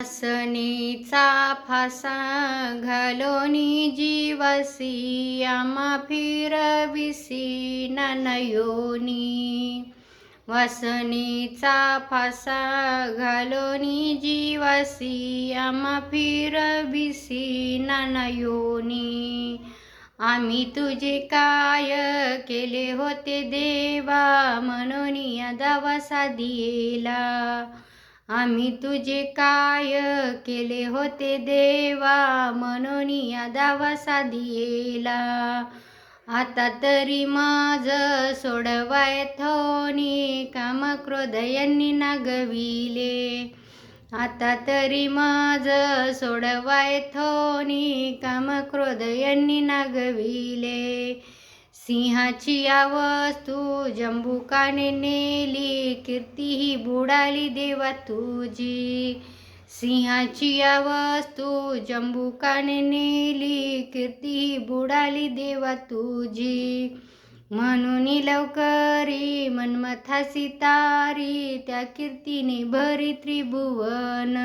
वासनेचा fossa घालोनी जीवासी आम्हा फिरविसी नयनी। वासनेचा fossa घालोनी जीवासी आम्हा फिरविसी नयनी। आम्ही तुझे काय केले होते देवा म्हणून या दावासा दिला। आम्ही तुझे काय केले होते देवा म्हणून या दावासा दिला। आता तरी माझ सोडवाय थोनी काम क्रोध यांनी नागविले। आता तरी माझ सोडवाय थोनी काम क्रोध यांनी नागविले। सिंहाची वस्तू जंबुकाने नेली कीर्ती ही बुडाली देवा तुझी। सिंहाची वस्तू जंबुकाने नेली कीर्ती ही बुडाली देवा तुझी। म्हणून लवकरी मन्मथासी तारी त्या कीर्तीने भरी त्रिभुवन।